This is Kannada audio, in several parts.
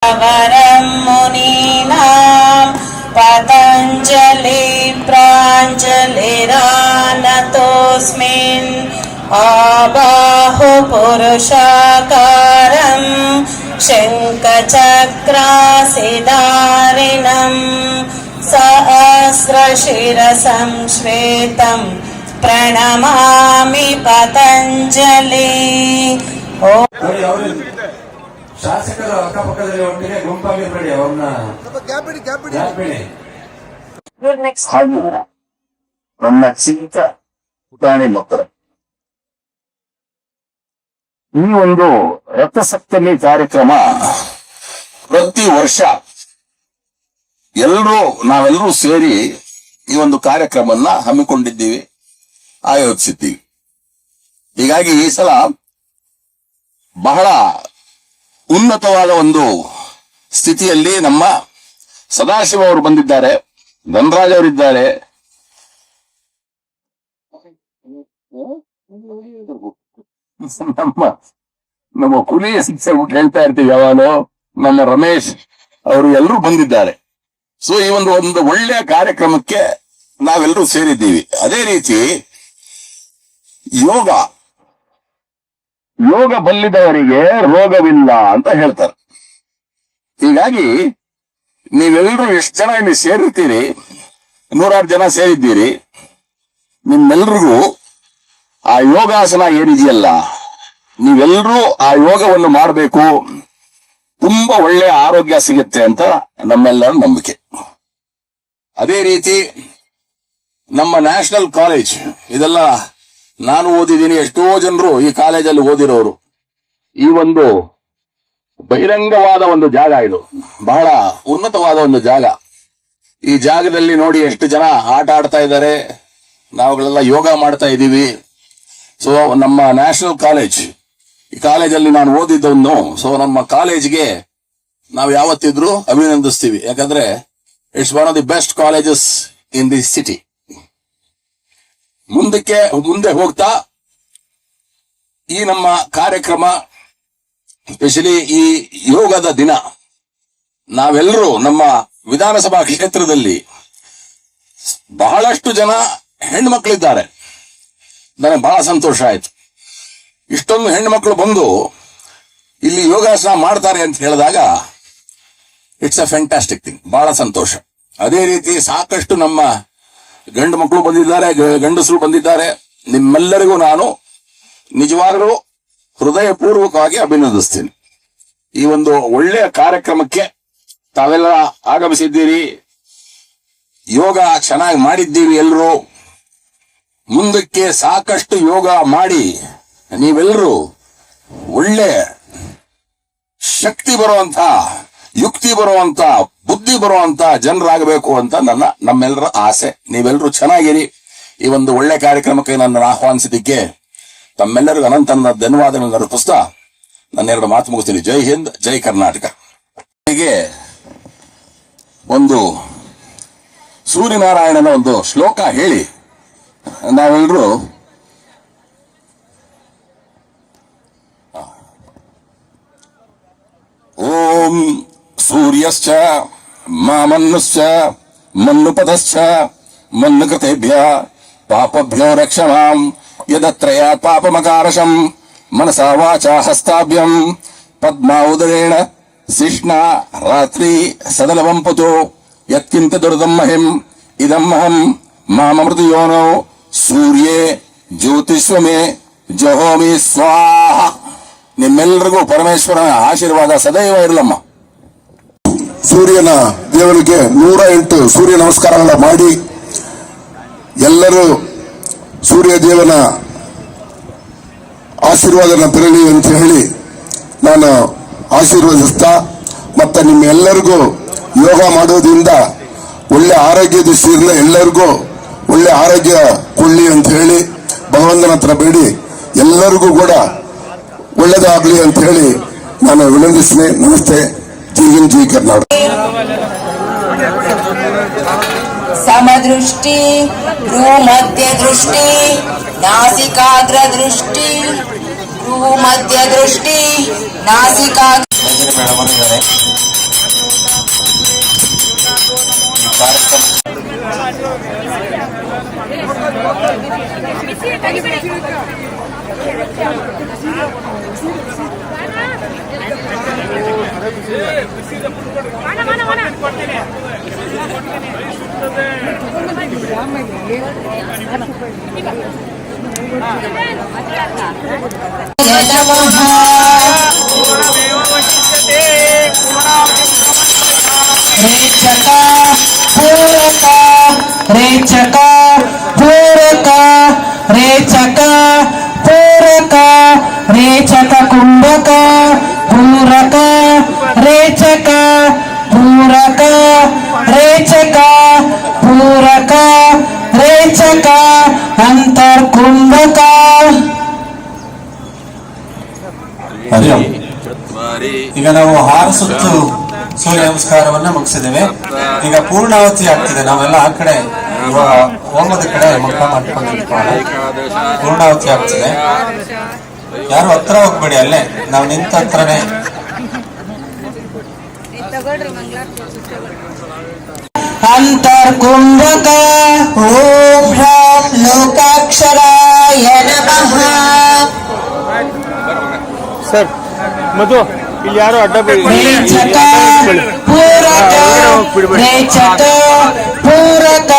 वरं मुनीनां पतञ्जलि प्राञ्जलिरानतोऽस्मिन् आबाहु पुरुषाकारं शङ्खचक्रासिधारिणं सहस्रशिरसं श्वेतं प्रणमामि पतञ्जलि। ಶಾಸಕರು ಅಕ್ಕಪಕ್ಕದಲ್ಲಿ ಒಟ್ಟಿಗೆ ಗುಂಪಾಗಿರ್ಬೇಡಿ, ಅವ್ರನ್ನ ನನ್ನ ಚಿಂತ ಪುಟಾಣಿ ಮಕ್ಕಳು, ಈ ಒಂದು ರಥಸಪ್ತಮಿ ಕಾರ್ಯಕ್ರಮ ಪ್ರತಿ ವರ್ಷ ನಾವೆಲ್ಲರೂ ಸೇರಿ ಈ ಒಂದು ಕಾರ್ಯಕ್ರಮನ ಹಮ್ಮಿಕೊಂಡಿದ್ದೀವಿ, ಆಯೋಜಿಸಿದ್ದೀವಿ. ಹೀಗಾಗಿ ಈ ಸಲ ಬಹಳ ಉನ್ನತವಾದ ಒಂದು ಸ್ಥಿತಿಯಲ್ಲಿ ನಮ್ಮ ಸದಾಶಿವ ಅವರು ಬಂದಿದ್ದಾರೆ, ಧನರಾಜ್ ಅವರಿದ್ದಾರೆ, ನಮ್ಮ ಕುಲಿಯ ಶಿಕ್ಷೆ ಹೇಳ್ತಾ ಇರ್ತೀವಿ ಯಾವಾಗಲೂ, ನಮ್ಮ ರಮೇಶ್ ಅವರು ಎಲ್ಲರೂ ಬಂದಿದ್ದಾರೆ. ಸೊ ಈ ಒಂದು ಒಳ್ಳೆಯ ಕಾರ್ಯಕ್ರಮಕ್ಕೆ ನಾವೆಲ್ಲರೂ ಸೇರಿದ್ದೀವಿ. ಅದೇ ರೀತಿ ಯೋಗ ಬಲ್ಲಿದವರಿಗೆ ರೋಗವಿಲ್ಲ ಅಂತ ಹೇಳ್ತಾರೆ. ಹೀಗಾಗಿ ನೀವೆಲ್ಲರೂ ಎಷ್ಟು ಜನ ಇಲ್ಲಿ ಸೇರಿರ್ತೀರಿ, 106 ಜನ ಸೇರಿದ್ದೀರಿ, ನಿಮ್ಮೆಲ್ರಿಗೂ ಆ ಯೋಗಾಸನ ಏನಿದೆಯಲ್ಲ, ನೀವೆಲ್ಲರೂ ಆ ಯೋಗವನ್ನು ಮಾಡಬೇಕು, ತುಂಬಾ ಒಳ್ಳೆಯ ಆರೋಗ್ಯ ಸಿಗುತ್ತೆ ಅಂತ ನಮ್ಮೆಲ್ಲರ ನಂಬಿಕೆ. ಅದೇ ರೀತಿ ನಮ್ಮ ನ್ಯಾಷನಲ್ ಕಾಲೇಜ್, ಇದೆಲ್ಲ ನಾನು ಓದಿದ್ದೀನಿ, ಎಷ್ಟೋ ಜನರು ಈ ಕಾಲೇಜಲ್ಲಿ ಓದಿರೋರು. ಈ ಒಂದು ಬಹಿರಂಗವಾದ ಒಂದು ಜಾಗ, ಇದು ಬಹಳ ಉನ್ನತವಾದ ಒಂದು ಜಾಗ. ಈ ಜಾಗದಲ್ಲಿ ನೋಡಿ ಎಷ್ಟು ಜನ ಆಟ ಆಡ್ತಾ ಇದ್ದಾರೆ, ನಾವುಗಳೆಲ್ಲ ಯೋಗ ಮಾಡ್ತಾ ಇದ್ದೀವಿ. ಸೊ ನಮ್ಮ ನ್ಯಾಷನಲ್ ಕಾಲೇಜ್, ಈ ಕಾಲೇಜಲ್ಲಿ ನಾನು ಓದಿದ್ದನ್ನು, ಸೊ ನಮ್ಮ ಕಾಲೇಜ್ಗೆ ನಾವು ಯಾವತ್ತಿದ್ರೂ ಅಭಿನಂದಿಸ್ತೀವಿ. ಯಾಕಂದ್ರೆ it's one of the best colleges in the city. ಮುಂದೆ ಹೋಗ್ತಾ ಈ ನಮ್ಮ ಕಾರ್ಯಕ್ರಮ, ಸ್ಪೆಷಲಿ ಈ ಯೋಗದ ದಿನ, ನಾವೆಲ್ಲರೂ ನಮ್ಮ ವಿಧಾನಸಭಾ ಕ್ಷೇತ್ರದಲ್ಲಿ ಬಹಳಷ್ಟು ಜನ ಹೆಣ್ಮಕ್ಳಿದ್ದಾರೆ. ನನಗೆ ಬಹಳ ಸಂತೋಷ ಆಯ್ತು. ಇಷ್ಟೊಂದು ಹೆಣ್ಮಕ್ಳು ಬಂದು ಇಲ್ಲಿ ಯೋಗಾಸನ ಮಾಡ್ತಾರೆ ಅಂತ ಹೇಳಿದಾಗ ಇಟ್ಸ್ ಅ ಫ್ಯಾಂಟಾಸ್ಟಿಕ್ ಥಿಂಗ್, ಬಹಳ ಸಂತೋಷ. ಅದೇ ರೀತಿ ಸಾಕಷ್ಟು ನಮ್ಮ ಗಂಡು ಮಕ್ಕಳು ಬಂದಿದ್ದಾರೆ, ಗಂಡಸರು ಬಂದಿದ್ದಾರೆ. ನಿಮ್ಮೆಲ್ಲರಿಗೂ ನಾನು ನಿಜವಾಗಲೂ ಹೃದಯಪೂರ್ವಕವಾಗಿ ಅಭಿನಂದಿಸ್ತೀನಿ. ಈ ಒಂದು ಒಳ್ಳೆಯ ಕಾರ್ಯಕ್ರಮಕ್ಕೆ ತಾವೆಲ್ಲ ಆಗಮಿಸಿದ್ದೀರಿ, ಯೋಗ ಚೆನ್ನಾಗಿ ಮಾಡಿದ್ದೀವಿ ಎಲ್ಲರೂ. ಮುಂದಕ್ಕೆ ಸಾಕಷ್ಟು ಯೋಗ ಮಾಡಿ ನೀವೆಲ್ಲರೂ ಒಳ್ಳೆ ಶಕ್ತಿ ಬರುವಂತ, ಯುಕ್ತಿ ಬರುವಂತ, ಬುದ್ಧಿ ಬರುವಂತ ಜನರಾಗಬೇಕು ಅಂತ ನಮ್ಮೆಲ್ಲರ ಆಸೆ. ನೀವೆಲ್ಲರೂ ಚೆನ್ನಾಗಿರಿ. ಈ ಒಂದು ಒಳ್ಳೆ ಕಾರ್ಯಕ್ರಮಕ್ಕೆ ನನ್ನನ್ನು ಆಹ್ವಾನಿಸಿದ್ದಕ್ಕೆ ತಮ್ಮೆಲ್ಲರಿಗೂ ಅನಂತ ಧನ್ಯವಾದಗಳನ್ನು ಅರ್ಪಿಸ್ತಾ ನನ್ನೆರಡು ಮಾತು ಮುಗಿಸ್ತೀನಿ. ಜೈ ಹಿಂದ್, ಜೈ ಕರ್ನಾಟಕ. ಹೀಗೆ ಒಂದು ಸೂರ್ಯನಾರಾಯಣನ ಒಂದು ಶ್ಲೋಕ ಹೇಳಿ ನಾವೆಲ್ಲರೂ ಓಂ ಸೂರ್ಯಶ್ಚ ಮಾಮನ್ನುಶ್ಚ ಮನ್ನುಪದಶ್ಚ ಮನ್ನುಕೃತೇಭ್ಯ ಪಾಪಭ್ಯೋ ರಕ್ಷಮಾಂ ಯದತ್ರಯಾತ್ ಪಾಪಮಕಾರಶಂ ಮನಸಾ ವಾಚಾ ಹಸ್ತಾಭ್ಯಂ ಪದ್ಮಾ ಉದರೇಣ ಶಿಷ್ಣ ರಾತ್ರಿ ಸದಲವಂ ಪುತು ಯತ್ಕಿಂತ ದುರ್ದಂ ಮಹಿಂ ಇದಮ್ಮಹಂ ಮಾಮೃತ ಯೋನೋ ಸೂರ್ಯೇ ಜ್ಯೋತಿಷ್ವಮೇ ಜಹೋಮಿ ಸ್ವಾಹ. ನಿಮ್ಮೆಲ್ಲರಿಗೂ ಪರಮೇಶ್ವರನ ಆಶೀರ್ವಾದ ಸದೈವ ಇರಲಮ್ಮ. ಸೂರ್ಯನ ದೇವರಿಗೆ 108 ಸೂರ್ಯ ನಮಸ್ಕಾರಗಳ ಮಾಡಿ ಎಲ್ಲರೂ ಸೂರ್ಯ ದೇವನ ಆಶೀರ್ವಾದನ ಪೆರಲಿ ಅಂತ ಹೇಳಿ ನಾನು ಆಶೀರ್ವದಿಸ್ತಾ, ಮತ್ತೆ ನಿಮ್ಮೆಲ್ಲರಿಗೂ ಯೋಗ ಮಾಡೋದ್ರಿಂದ ಒಳ್ಳೆ ಆರೋಗ್ಯ ದೃಷ್ಟಿಯಿಂದ ಎಲ್ಲರಿಗೂ ಒಳ್ಳೆ ಆರೋಗ್ಯ ಕೊಳ್ಳಿ ಅಂತ ಹೇಳಿ ಭಗವಂತನ ಹತ್ರ ಬೇಡಿ ಎಲ್ಲರಿಗೂ ಕೂಡ ಒಳ್ಳೆದಾಗ್ಲಿ ಅಂತ ಹೇಳಿ ನಾನು ವಿನಂತಿಸ್ತೀನಿ. ನಮಸ್ತೆ. ಜೈ ಹಿಂದ್, ಜೈ ಕರ್ನಾಟಕ. ಸಮದೃಷ್ಟಿ, ಭ್ರೂಮಧ್ಯ ದೃಷ್ಟಿ, ನಾಸಿಕಾಗ್ರ ದೃಷ್ಟಿ, ಭ್ರೂಮಧ್ಯ ದೃಷ್ಟಿ, ನಾಸಿಕಾಗ್ರ ಮೇಡಮ್ ಇದ್ದಾರೆ. ಈ ಕಾರ್ಯಕ್ರಮ ರೇಚಕ ಪೂರಕ ರೇಚಕ ಪೂರಕ ರೇಚಕ ಕುಂಭಕ ಪೂರಕ ರೇಚಕ ಪೂರಕ ರೇಚಕ ಪೂರಕ ರೇಚಕ ಅಂತರ್ಕುಂಭಕ. ಈಗ ನಾವು 6 ಸುತ್ತು ಸೂರ್ಯ ನಮಸ್ಕಾರವನ್ನ ಮುಗಿಸಿದ್ದೇವೆ. ಈಗ ಪೂರ್ಣಾವತಿ ಆಗ್ತಿದೆ. ನಾವೆಲ್ಲ ಆ ಕಡೆ ಇವಾಗ ಹೋಗೋದ ಕಡೆ ಮುಖ ಮಾಡ್ಕೊಂಡಿರ್ತಾರೆ. ಪೂರ್ಣಾವತಿ ಆಗ್ತಿದೆ. ಯಾರು ಹತ್ರ ಹೋಗ್ಬೇಡಿ, ಅಲ್ಲೇ ನಾವು ನಿಂತ ಹತ್ರನೇ. ಅಂತರ್ಕುಂಭಕ ಓಂ ಹ್ರಾಂ ಲೋಕಾಕ್ಷರಾಯ ನಮಃ. ಸರ್ ಮಧು ಇಲ್ಲಿ ಯಾರು ಅಡ್ಡ ರೇಚಕ ಪೂರಕ ರೇಚಕ ಪೂರಕ.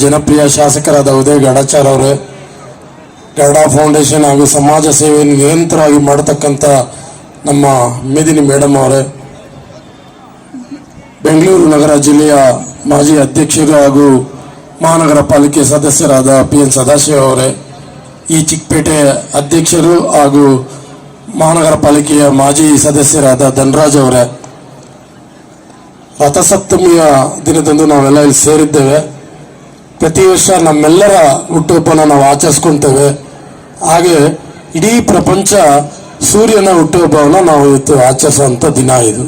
ಜನಪ್ರಿಯ ಶಾಸಕರಾದ ಉದಯ್ ಗಡಚಾರ್ ಅವರೇ, ಗರುಡ ಫೌಂಡೇಶನ್ ಹಾಗೂ ಸಮಾಜ ಸೇವೆಯನ್ನು ನಿರಂತರವಾಗಿ ಮಾಡತಕ್ಕಂಥ ನಮ್ಮ ಮೇದಿನಿ ಮೇಡಮ್ ಅವರೇ, ಬೆಂಗಳೂರು ನಗರ ಜಿಲ್ಲೆಯ ಮಾಜಿ ಅಧ್ಯಕ್ಷರು ಹಾಗೂ ಮಹಾನಗರ ಪಾಲಿಕೆ ಸದಸ್ಯರಾದ PN ಸದಾಶಿವ ಅವರೇ, ಈ ಚಿಕ್ಕಪೇಟೆ ಅಧ್ಯಕ್ಷರು ಹಾಗೂ ಮಹಾನಗರ ಪಾಲಿಕೆಯ ಮಾಜಿ ಸದಸ್ಯರಾದ ಧನರಾಜ್ ಅವರೇ, ರಥಸಪ್ತಮಿಯ ದಿನದಂದು ನಾವೆಲ್ಲ ಇಲ್ಲಿ ಸೇರಿದ್ದೇವೆ. ಪ್ರತಿ ವರ್ಷ ನಮ್ಮೆಲ್ಲರ ಹುಟ್ಟುಹಬ್ಬನ ನಾವು ಆಚರಿಸ್ಕೊಳ್ತೇವೆ. ಹಾಗೆ ಇಡೀ ಪ್ರಪಂಚ ಸೂರ್ಯನ ಹುಟ್ಟುಹಬ್ಬವನ್ನು ನಾವು ಇವತ್ತು ಆಚರಿಸುವಂಥ ದಿನ ಇದು.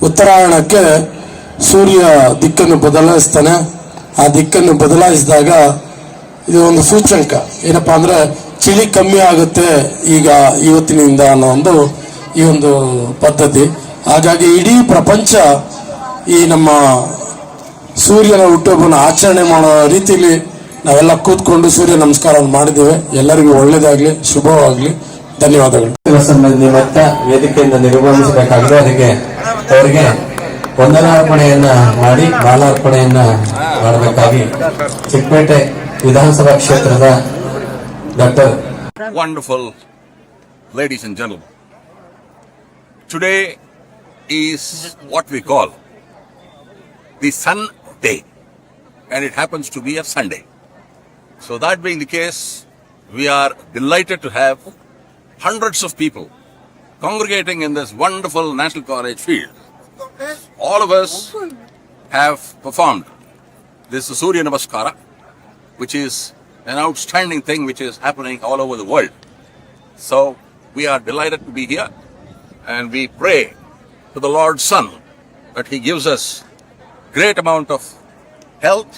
ಉತ್ತರಾಯಣಕ್ಕೆ ಸೂರ್ಯ ದಿಕ್ಕನ್ನು ಬದಲಾಯಿಸ್ತಾನೆ. ಆ ದಿಕ್ಕನ್ನು ಬದಲಾಯಿಸಿದಾಗ ಇದು ಒಂದು ಸೂಚಕ ಏನಪ್ಪಾ ಅಂದ್ರೆ ಚಳಿ ಕಮ್ಮಿ ಆಗುತ್ತೆ ಈಗ ಇವತ್ತಿನಿಂದ ಅನ್ನೋ ಈ ಒಂದು ಪದ್ಧತಿ. ಹಾಗಾಗಿ ಇಡೀ ಪ್ರಪಂಚ ಈ ನಮ್ಮ ಸೂರ್ಯನ ಹುಟ್ಟುಹಬ್ಬನ ಆಚರಣೆ ಮಾಡೋ ರೀತಿಯಲ್ಲಿ ನಾವೆಲ್ಲ ಕೂತ್ಕೊಂಡು ಸೂರ್ಯ ನಮಸ್ಕಾರ ಮಾಡಿದ್ದೇವೆ. ಎಲ್ಲರಿಗೂ ಒಳ್ಳೇದಾಗ್ಲಿ, ಶುಭವಾಗ್ಲಿ. ಧನ್ಯವಾದಗಳು. ಇವತ್ತ ವೇದಿಕೆಯಿಂದ ನಿರ್ವಹಿಸಬೇಕಾಗಿದೆ. ಅದಕ್ಕೆ ಅವರಿಗೆ ವಂದನಾರ್ಪಣೆಯನ್ನ ಮಾಡಿ ಮಾಲಾರ್ಪಣೆಯನ್ನ ಮಾಡಬೇಕಾಗಿ ಚಿಕ್ಕಪೇಟೆ ವಿಧಾನಸಭಾ ಕ್ಷೇತ್ರದ doctor. Wonderful ladies and gentlemen, today is what we call the Sun Day, and it happens to be a Sunday. So that being the case, we are delighted to have hundreds of people congregating in this wonderful National College field. All of us have performed this Surya Namaskara, which is an outstanding thing which is happening all over the world. So we are delighted to be here, and we pray to the Lord Sun that He gives us great amount of health,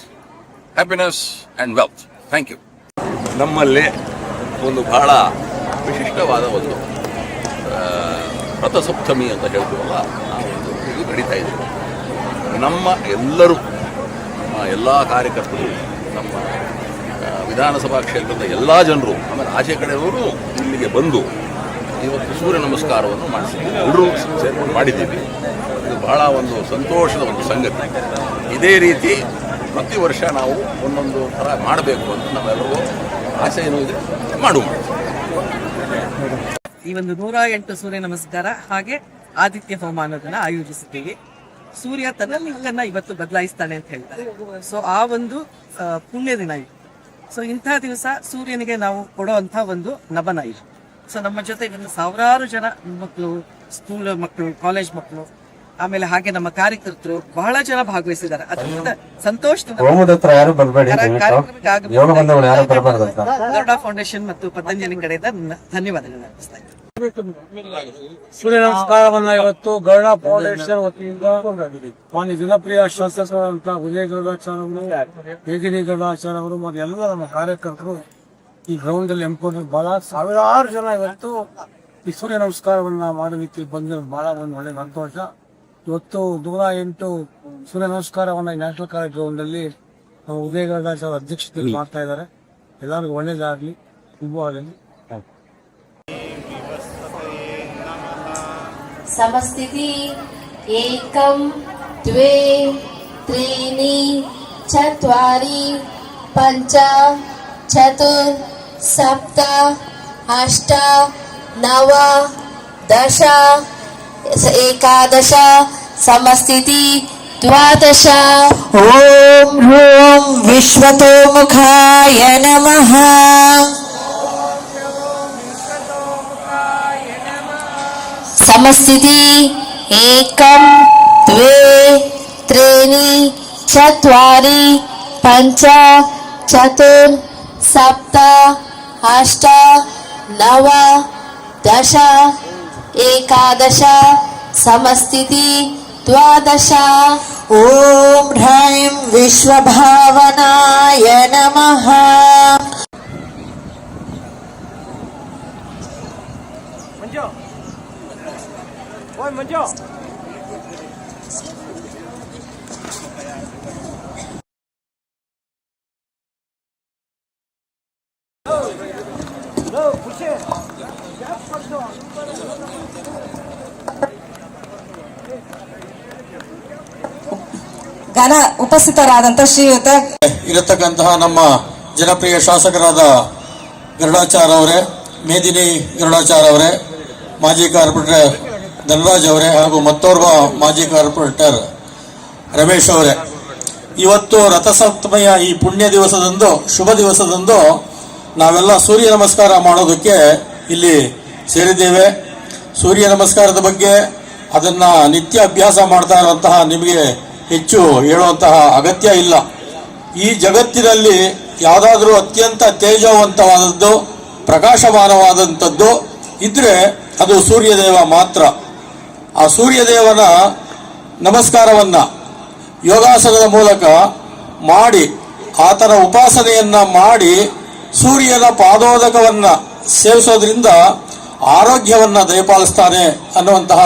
happiness and wealth. Thank you. ನಮ್ಮಲ್ಲಿ ಒಂದು ಬಹಳ ವಿಶಿಷ್ಟವಾದ ಒಂದು ರಥಸಪ್ತಮಿ ಅಂತ ಹೇಳ್ತೀವಲ್ಲ, ಆ ಒಂದು ಇದು ನಡೀತಾ ಇದೆ. ನಮ್ಮ ಎಲ್ಲರೂ, ನಮ್ಮ ಎಲ್ಲ ಕಾರ್ಯಕರ್ತರು, ನಮ್ಮ ವಿಧಾನಸಭಾ ಕ್ಷೇತ್ರದ ಎಲ್ಲ ಜನರು, ಆಮೇಲೆ ಆಚೆ ಕಡೆಯವರು ಇಲ್ಲಿಗೆ ಬಂದು ಇವತ್ತು ಸೂರ್ಯ ನಮಸ್ಕಾರವನ್ನು ಮಾಡಿಸಿದ್ದೀವಿ. ಎಲ್ಲರೂ ಸೇರ್ಕೊಂಡು ಮಾಡಿದ್ದೀವಿ. ಇದು ಬಹಳ ಒಂದು ಸಂತೋಷದ ಒಂದು ಸಂಗತಿ. ಇದೇ ರೀತಿ ಪ್ರತಿ ವರ್ಷ ನಾವು ಒಂದೊಂದು ಥರ ಮಾಡಬೇಕು ಅಂತ ನಾವೆಲ್ಲರೂ ಆಸೆ ಏನೂ ಇದೆ, ಮಾಡುವ. ಈ ಒಂದು 108 ಸೂರ್ಯ ನಮಸ್ಕಾರ ಹಾಗೆ ಆದಿತ್ಯ ಹೋಮಾನದನ್ನ ಆಯೋಜಿಸಿದ್ದೀವಿ. ಸೂರ್ಯ ತನ್ನ ದಿಕ್ಕನ್ನ ಇವತ್ತು ಬದಲಾಯಿಸ್ತಾನೆ ಅಂತ ಹೇಳ್ತಾರೆ. ಸೊ ಆ ಒಂದು ಪುಣ್ಯ ದಿನ ಇದು. ಸೊ ಇಂಥ ದಿವಸ ಸೂರ್ಯನಿಗೆ ನಾವು ಕೊಡುವಂತ ಒಂದು ನಮನ ಇದು. ಸೊ ನಮ್ಮ ಜೊತೆ ಇದನ್ನು ಸಾವಿರಾರು ಜನ ಮಕ್ಕಳು, ಸ್ಕೂಲ್ ಮಕ್ಕಳು, ಕಾಲೇಜ್ ಮಕ್ಕಳು, ಆಮೇಲೆ ಹಾಗೆ ನಮ್ಮ ಕಾರ್ಯಕರ್ತರು ಬಹಳ ಜನ ಭಾಗವಹಿಸಿದ್ದಾರೆ. ಅತ್ಯಂತ ಸಂತೋಷದಿಂದ ಗರುಡ ಫೌಂಡೇಶನ್ ಮತ್ತು ಪತಂಜಲಿ ಕಡೆಯಿಂದ ಧನ್ಯವಾದಗಳನ್ನು ಅರ್ಪಿಸ್ತಾ ಇದ್ದೀನಿ. ಸೂರ್ಯ ನಮಸ್ಕಾರವನ್ನ ಇವತ್ತು ಗರುಡ ಫೌಂಡೇಶನ್ ವತಿಯಿಂದ ಮಾನ್ಯ ಜನಪ್ರಿಯ ಶಾಸಕರಾದಂತಹ ಉದಯ್ ಗರುಡಾಚಾರ್ ಅವರು, ಮೇದಿನಿ ಗರುಡಾಚಾರ್ ಅವರು ಮತ್ತು ಎಲ್ಲ ನಮ್ಮ ಕಾರ್ಯಕರ್ತರು ಈ ಗ್ರೌಂಡ್ ಅಲ್ಲಿ ಹಮ್ಮಿಕೊಂಡು ಬಹಳ ಸಾವಿರಾರು ಜನ ಇವತ್ತು ಈ ಸೂರ್ಯ ನಮಸ್ಕಾರವನ್ನ ಮಾಡೋದಕ್ಕೆ ಬಂದಿರೋದು ಬಹಳ ಒಂದು ಒಳ್ಳೆ ಸಂತೋಷ. ಇವತ್ತು 108 ಸೂರ್ಯ ನಮಸ್ಕಾರವನ್ನ ನ್ಯಾಷನಲ್ ಕಾಲೇಜ್ ಗ್ರೌಂಡ್ ಅಲ್ಲಿ ಉದಯ ಗರುಡಾಚಾರ್ಯ ಅಧ್ಯಕ್ಷತೆಯಲ್ಲಿ ಮಾಡ್ತಾ ಇದ್ದಾರೆ. ಎಲ್ಲರಿಗೂ ಒಳ್ಳೇದಾಗ್ಲಿ, ಶುಭವಾಗಲಿ. ಸಮಸ್ಥಿತಿ ಏಕಂ ದ್ವೇ ತ್ರೀಣಿ ಚತ್ವಾರಿ ಪಂಚ ಚತುರ್ ಸಪ್ತ ಅಷ್ಟ ನವ ದಶ ಏಕಾದಶ ಸಮಸ್ಥಿತಿ ದ್ವಾದಶ. ಓಂ ಹ್ರೂಂ ವಿಶ್ವತೋಮುಖಾಯ ನಮಃ. ಸಮಸ್ಥಿತಿ ಏಕಂ ದ್ವೇ ತ್ರೀಣಿ ಚತ್ವಾರಿ ಪಂಚ ಚತುರ್ ಸಪ್ತ ಅಷ್ಟ ನವ ದಶ ಏಕಾದಶ ಸಮಸ್ಥಿತಿ ದ್ವಾದಶ. ಓಂ ಹ್ರೈಂ ವಿಶ್ವಭಾವನಾಯ ನಮಃ. ಘನ ಉಪಸ್ಥಿತರಾದಂತ ಶ್ರೀಯುತ ಇರತಕ್ಕಂತಹ ನಮ್ಮ ಜನಪ್ರಿಯ ಶಾಸಕರಾದ ಗರುಡಾಚಾರ್ ಅವರೇ, ಮೇದಿನಿ ಗರುಡಾಚಾರ್ ಅವರೇ, ಮಾಜಿ ಕಾರ್ಪೊರೇಟರ್ ಧನರಾಜ್ ಅವರೇ ಹಾಗೂ ಮತ್ತೋರ್ವ ಮಾಜಿ ಕಾರ್ಪೊರೇಟರ್ ರಮೇಶ್ ಅವರೇ, ಇವತ್ತು ರಥಸಪ್ತಮಿಯ ಈ ಪುಣ್ಯ ದಿವಸದಂದು, ಶುಭ ದಿವಸದಂದು ನಾವೆಲ್ಲ ಸೂರ್ಯ ನಮಸ್ಕಾರ ಮಾಡೋದಕ್ಕೆ ಇಲ್ಲಿ ಸೇರಿದ್ದೇವೆ. ಸೂರ್ಯ ನಮಸ್ಕಾರದ ಬಗ್ಗೆ ಅದನ್ನ ನಿತ್ಯ ಅಭ್ಯಾಸ ಮಾಡ್ತಾ ಇರುವಂತಹ ನಿಮಗೆ ಹೆಚ್ಚು ಹೇಳುವಂತಹ ಅಗತ್ಯ ಇಲ್ಲ. ಈ ಜಗತ್ತಿನಲ್ಲಿ ಯಾವುದಾದ್ರೂ ಅತ್ಯಂತ ತೇಜವಂತವಾದದ್ದು, ಪ್ರಕಾಶಮಾನವಾದಂಥದ್ದು ಇದ್ರೆ ಅದು ಸೂರ್ಯದೇವ ಮಾತ್ರ. ಆ ಸೂರ್ಯದೇವನ ನಮಸ್ಕಾರವನ್ನ ಯೋಗಾಸನದ ಮೂಲಕ ಮಾಡಿ, ಆತನ ಉಪಾಸನೆಯನ್ನ ಮಾಡಿ, ಸೂರ್ಯನ ಪಾದೋದಕವನ್ನ ಸೇವಿಸೋದ್ರಿಂದ ಆರೋಗ್ಯವನ್ನ ದಯಪಾಲಿಸ್ತಾನೆ ಅನ್ನುವಂತಹ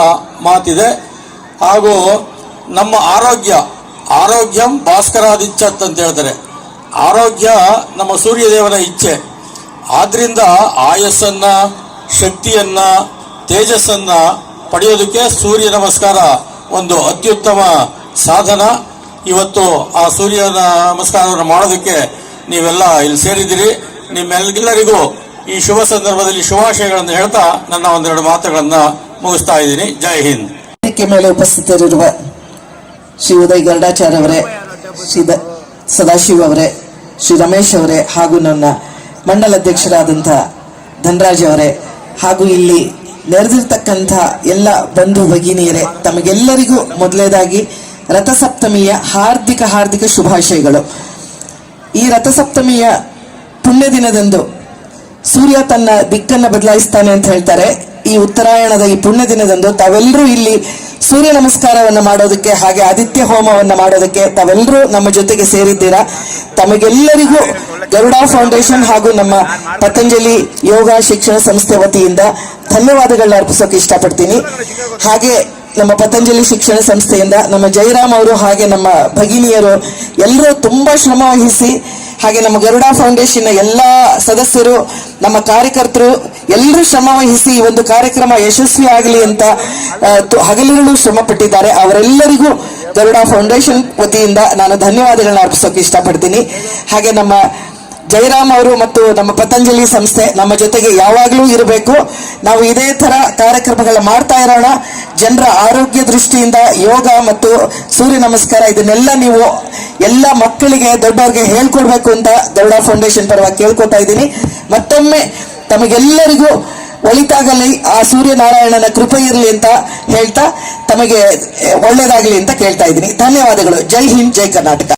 ಮಾತಿದೆ. ಹಾಗೂ ನಮ್ಮ ಆರೋಗ್ಯಂ ಭಾಸ್ಕರಾದಿಚ್ಛತ್ ಅಂತ ಹೇಳ್ತಾರೆ. ಆರೋಗ್ಯ ನಮ್ಮ ಸೂರ್ಯದೇವನ ಇಚ್ಛೆ. ಆದ್ರಿಂದ ಆಯಸ್ಸನ್ನ, ಶಕ್ತಿಯನ್ನ, ತೇಜಸ್ಸನ್ನ ಪಡೆಯೋದಕ್ಕೆ ಸೂರ್ಯ ನಮಸ್ಕಾರ ಒಂದು ಅತ್ಯುತ್ತಮ ಸಾಧನ. ಇವತ್ತು ಆ ಸೂರ್ಯ ನಮಸ್ಕಾರವನ್ನು ಮಾಡೋದಕ್ಕೆ ನೀವೆಲ್ಲ ಇಲ್ಲಿ ಸೇರಿದ್ದೀರಿ. ನಿಮ್ಮೆಲ್ಲರಿಗೂ ಈ ಶುಭ ಸಂದರ್ಭದಲ್ಲಿ ಶುಭಾಶಯಗಳನ್ನು ಹೇಳ್ತಾ ನನ್ನ ಒಂದೆರಡು ಮಾತುಗಳನ್ನ ಮುಗಿಸ್ತಾ ಇದ್ದೀನಿ. ಜೈ ಹಿಂದ್. ವೇದಿಕೆ ಮೇಲೆ ಉಪಸ್ಥಿತರಿರುವ ಶ್ರೀ ಉದಯ್ ಗರುಡಾಚಾರ್ಯ ಅವರೇ, ಶ್ರೀ ಸದಾಶಿವ ಅವರೇ, ಶ್ರೀ ರಮೇಶ್ ಅವರೇ ಹಾಗೂ ನನ್ನ ಮಂಡಲ ಅಧ್ಯಕ್ಷರಾದಂಥ ಧನರಾಜ್ ಅವರೇ ಹಾಗೂ ಇಲ್ಲಿ ನೆರೆದಿರ್ತಕ್ಕಂಥ ಎಲ್ಲ ಬಂಧು ಭಗಿನಿಯರೇ, ತಮಗೆಲ್ಲರಿಗೂ ಮೊದಲನೇದಾಗಿ ರಥಸಪ್ತಮಿಯ ಹಾರ್ದಿಕ ಶುಭಾಶಯಗಳು. ಈ ರಥಸಪ್ತಮಿಯ ಪುಣ್ಯ ದಿನದಂದು ಸೂರ್ಯ ತನ್ನ ದಿಕ್ಕನ್ನು ಬದಲಾಯಿಸ್ತಾನೆ ಅಂತ ಹೇಳ್ತಾರೆ. ಈ ಉತ್ತರಾಯಣದ ಈ ಪುಣ್ಯ ದಿನದಂದು ತಾವೆಲ್ಲರೂ ಇಲ್ಲಿ ಸೂರ್ಯ ನಮಸ್ಕಾರವನ್ನು ಮಾಡೋದಕ್ಕೆ ಹಾಗೆ ಆದಿತ್ಯ ಹೋಮವನ್ನು ಮಾಡೋದಕ್ಕೆ ತಾವೆಲ್ಲರೂ ನಮ್ಮ ಜೊತೆಗೆ ಸೇರಿದ್ದೀರಾ. ತಮಗೆಲ್ಲರಿಗೂ ಗರುಡ ಫೌಂಡೇಶನ್ ಹಾಗೂ ನಮ್ಮ ಪತಂಜಲಿ ಯೋಗ ಶಿಕ್ಷಣ ಸಂಸ್ಥೆ ವತಿಯಿಂದ ಧನ್ಯವಾದಗಳನ್ನ ಅರ್ಪಿಸೋಕೆ ಇಷ್ಟಪಡ್ತೀನಿ. ಹಾಗೆ ನಮ್ಮ ಪತಂಜಲಿ ಶಿಕ್ಷಣ ಸಂಸ್ಥೆಯಿಂದ ನಮ್ಮ ಜಯರಾಮ್ ಅವರು ಹಾಗೆ ನಮ್ಮ ಭಗಿನಿಯರು ಎಲ್ಲರೂ ತುಂಬಾ ಶ್ರಮ ವಹಿಸಿ, ಹಾಗೆ ನಮ್ಮ ಗರುಡ ಫೌಂಡೇಶನ್ ಎಲ್ಲ ಸದಸ್ಯರು, ನಮ್ಮ ಕಾರ್ಯಕರ್ತರು ಎಲ್ಲರೂ ಶ್ರಮ ವಹಿಸಿ ಈ ಒಂದು ಕಾರ್ಯಕ್ರಮ ಯಶಸ್ವಿ ಆಗಲಿ ಅಂತ ಹಗಲಿರುಳು ಶ್ರಮ ಪಟ್ಟಿದ್ದಾರೆ. ಅವರೆಲ್ಲರಿಗೂ ಗರುಡ ಫೌಂಡೇಶನ್ ವತಿಯಿಂದ ನಾನು ಧನ್ಯವಾದಗಳನ್ನ ಅರ್ಪಿಸೋಕೆ ಇಷ್ಟಪಡ್ತೀನಿ. ಹಾಗೆ ನಮ್ಮ ಜಯರಾಮ್ ಅವರು ಮತ್ತು ನಮ್ಮ ಪತಂಜಲಿ ಸಂಸ್ಥೆ ನಮ್ಮ ಜೊತೆಗೆ ಯಾವಾಗಲೂ ಇರಬೇಕು. ನಾವು ಇದೇ ತರ ಕಾರ್ಯಕ್ರಮಗಳ ಮಾಡ್ತಾ ಇರೋಣ. ಜನರ ಆರೋಗ್ಯ ದೃಷ್ಟಿಯಿಂದ ಯೋಗ ಮತ್ತು ಸೂರ್ಯ ನಮಸ್ಕಾರ ಇದನ್ನೆಲ್ಲ ನೀವು ಎಲ್ಲ ಮಕ್ಕಳಿಗೆ, ದೊಡ್ಡವರಿಗೆ ಹೇಳ್ಕೊಡ್ಬೇಕು ಅಂತ ಗರುಡ ಫೌಂಡೇಶನ್ ಪರವಾಗಿ ಕೇಳ್ಕೊತಾ ಇದ್ದೀನಿ. ಮತ್ತೊಮ್ಮೆ ತಮಗೆಲ್ಲರಿಗೂ ಒಳಿತಾಗಲಿ, ಆ ಸೂರ್ಯನಾರಾಯಣನ ಕೃಪೆ ಇರಲಿ ಅಂತ ಹೇಳ್ತಾ ತಮಗೆ ಒಳ್ಳೇದಾಗಲಿ ಅಂತ ಕೇಳ್ತಾ ಇದ್ದೀನಿ. ಧನ್ಯವಾದಗಳು. ಜೈ ಹಿಂದ್, ಜೈ ಕರ್ನಾಟಕ.